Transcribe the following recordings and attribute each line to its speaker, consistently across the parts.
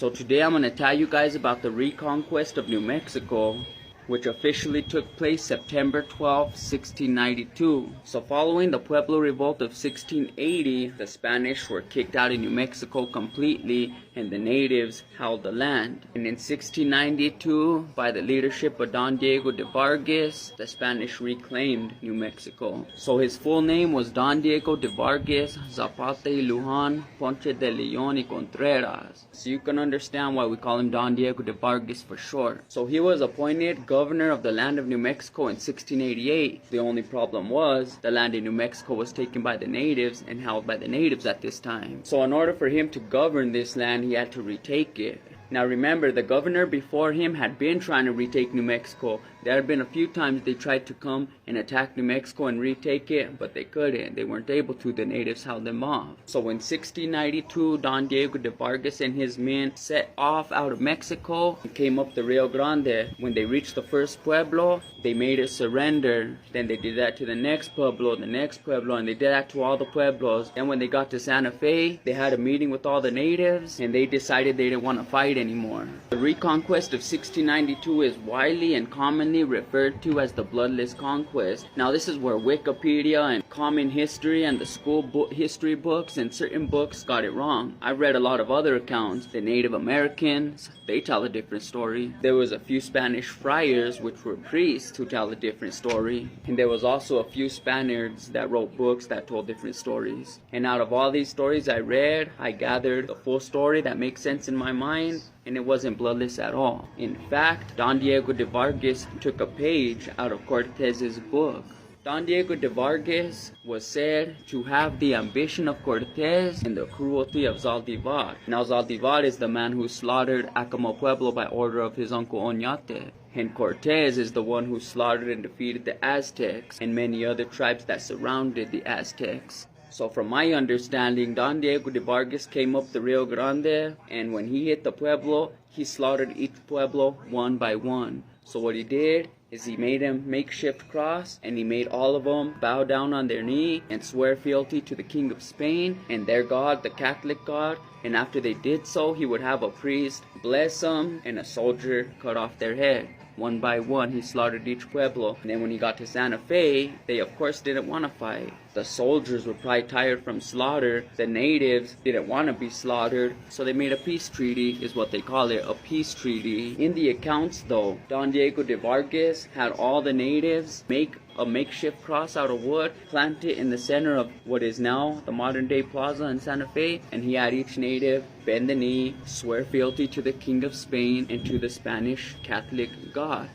Speaker 1: So today I'm going to tell you guys about the Reconquest of New Mexico, which officially took place September 12, 1692. So following the Pueblo Revolt of 1680, the Spanish were kicked out of New Mexico completely and the natives held the land. And in 1692, by the leadership of Don Diego De Vargas, the Spanish reclaimed New Mexico. So his full name was Don Diego De Vargas Zapata y Luján Ponce de León y Contreras. So you can understand why we call him Don Diego De Vargas for short. So he was appointed governor of the land of New Mexico in 1688. The only problem was the land in New Mexico was taken by the natives and held by the natives at this time. So in order for him to govern this land, he had to retake it. Now remember, the governor before him had been trying to retake New Mexico. There had been a few times they tried to come and attack New Mexico and retake it, but they couldn't. They weren't able to. The natives held them off. So in 1692, Don Diego de Vargas and his men set off out of Mexico and came up the Rio Grande. When they reached the first pueblo, they made it surrender. Then they did that to the next pueblo, and they did that to all the pueblos. Then when they got to Santa Fe, they had a meeting with all the natives, and they decided they didn't want to fight anymore. The Reconquest of 1692 is widely and commonly referred to as the Bloodless Conquest. Now this is where Wikipedia and Common History and the school history books and certain books got it wrong. I've read a lot of other accounts. The Native Americans, they tell a different story. There was a few Spanish friars, which were priests, who tell a different story. And there was also a few Spaniards that wrote books that told different stories. And out of all these stories I read, I gathered the full story that makes sense in my mind, and it wasn't bloodless at all. In fact, Don Diego de Vargas took a page out of Cortez's book. Don Diego de Vargas was said to have the ambition of Cortez and the cruelty of Zaldivar. Now Zaldivar is the man who slaughtered Acoma Pueblo by order of his uncle Oñate. And Cortez is the one who slaughtered and defeated the Aztecs and many other tribes that surrounded the Aztecs. So from my understanding, Don Diego de Vargas came up the Rio Grande, and when he hit the pueblo, he slaughtered each pueblo one by one. So what he did is he made a makeshift cross, and he made all of them bow down on their knee and swear fealty to the King of Spain and their God, the Catholic God. And after they did so, he would have a priest bless them and a soldier cut off their head. One by one, he slaughtered each pueblo. And then when he got to Santa Fe, they of course didn't want to fight. The soldiers were probably tired from slaughter. The natives didn't want to be slaughtered. So they made a peace treaty, is what they call it, a peace treaty. In the accounts though, Don Diego de Vargas had all the natives make a makeshift cross out of wood, plant it in the center of what is now the modern day plaza in Santa Fe, and he had each native bend the knee, swear fealty to the King of Spain and to the Spanish Catholic God.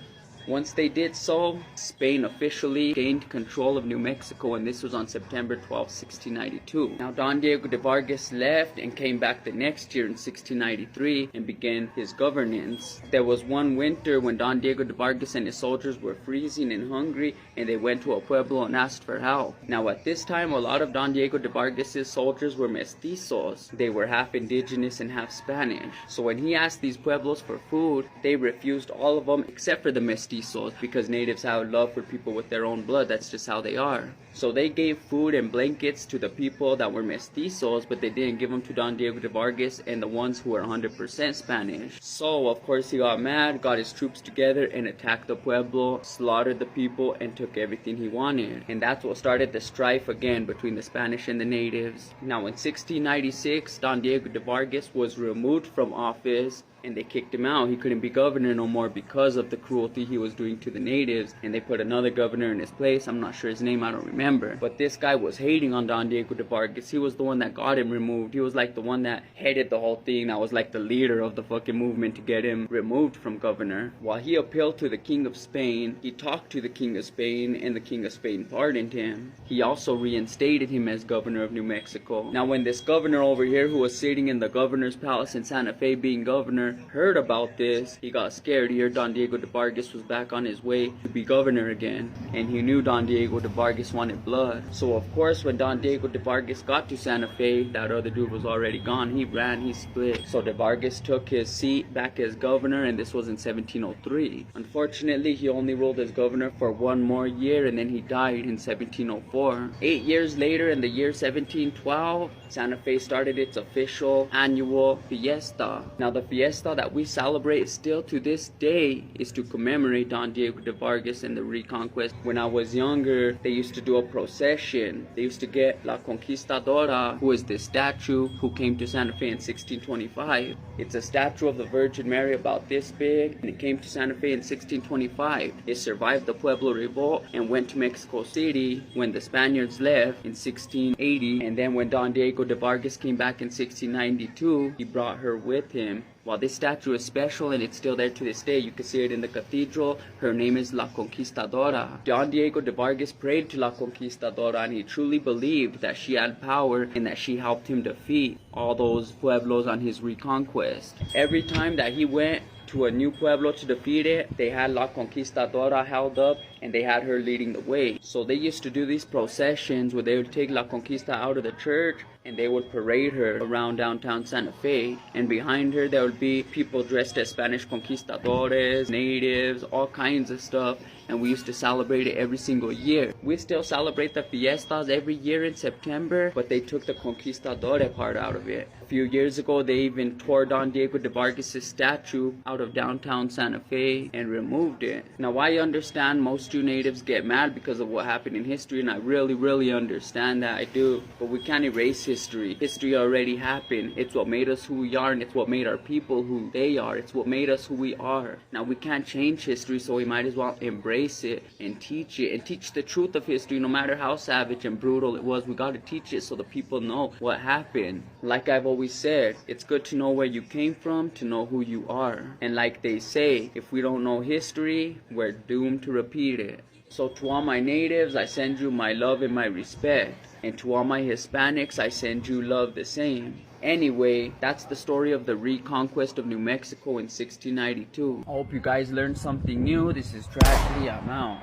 Speaker 1: Once they did so, Spain officially gained control of New Mexico, and this was on September 12, 1692. Now Don Diego de Vargas left and came back the next year in 1693 and began his governance. There was one winter when Don Diego de Vargas and his soldiers were freezing and hungry, and they went to a pueblo and asked for help. Now at this time, a lot of Don Diego de Vargas' soldiers were mestizos. They were half indigenous and half Spanish. So when he asked these pueblos for food, they refused all of them except for the mestizos, because natives have love for people with their own blood. That's just how they are. So they gave food and blankets to the people that were mestizos, but they didn't give them to Don Diego de Vargas and the ones who were 100% Spanish. So of course he got mad, got his troops together and attacked the pueblo, slaughtered the people and took everything he wanted. And that's what started the strife again between the Spanish and the natives. Now in 1696, Don Diego de Vargas was removed from office and they kicked him out. He couldn't be governor no more because of the cruelty he was doing to the natives, and they put another governor in his place. I'm not sure his name, I don't remember. But this guy was hating on Don Diego de Vargas. He was the one that got him removed. He was like the one that headed the whole thing, that was like the leader of the fucking movement to get him removed from governor. While he appealed to the King of Spain, he talked to the King of Spain, and the King of Spain pardoned him. He also reinstated him as governor of New Mexico. Now when this governor over here, who was sitting in the governor's palace in Santa Fe being governor, governor heard about this, he got scared. He heard Don Diego De Vargas was back on his way to be governor again, and he knew Don Diego De Vargas wanted blood. So of course, when Don Diego De Vargas got to Santa Fe, that other dude was already gone. He ran, he split. So De Vargas took his seat back as governor, and this was in 1703. Unfortunately, he only ruled as governor for one more year, and then he died in 1704. 8 years later, in the year 1712, Santa Fe started its official annual fiesta. Now the fiesta that we celebrate still to this day is to commemorate Don Diego De Vargas and the Reconquest. When I was younger, they used to do a procession. They used to get La Conquistadora, who is this statue who came to Santa Fe in 1625. It's a statue of the Virgin Mary about this big, and it came to Santa Fe in 1625. It survived the Pueblo Revolt and went to Mexico City when the Spaniards left in 1680, and then when Don Diego De Vargas came back in 1692, he brought her with him. While this statue is special and it's still there to this day, you can see it in the cathedral. Her name is La Conquistadora. Don Diego De Vargas prayed to La Conquistadora, and he truly believed that she had power and that she helped him defeat all those pueblos on his reconquest. Every time that he went to a new pueblo to defeat it, they had La Conquistadora held up and they had her leading the way. So they used to do these processions where they would take La Conquista out of the church and they would parade her around downtown Santa Fe, and behind her there would be people dressed as Spanish conquistadores, natives, all kinds of stuff, and we used to celebrate it every single year. We still celebrate the fiestas every year in September, but they took the conquistadore part out of it. A few years ago, they even tore Don Diego De Vargas' statue out of downtown Santa Fe and removed it. Now, I understand most Jew natives get mad because of what happened in history, and I really understand that, I do. But we can't erase history. History already happened. It's what made us who we are, and it's what made our people who they are. It's what made us who we are. Now, we can't change history, so we might as well embrace it and teach the truth of history, no matter how savage and brutal it was. We got to teach it so the people know what happened. Like I've always said, it's good to know where you came from to know who you are. And like they say, if we don't know history, we're doomed to repeat it. So to all my natives, I send you my love and my respect. And to all my Hispanics, I send you love the same. Anyway, that's the story of the Reconquest of New Mexico in 1692. I hope you guys learned something new. This is Trajity. I'm out.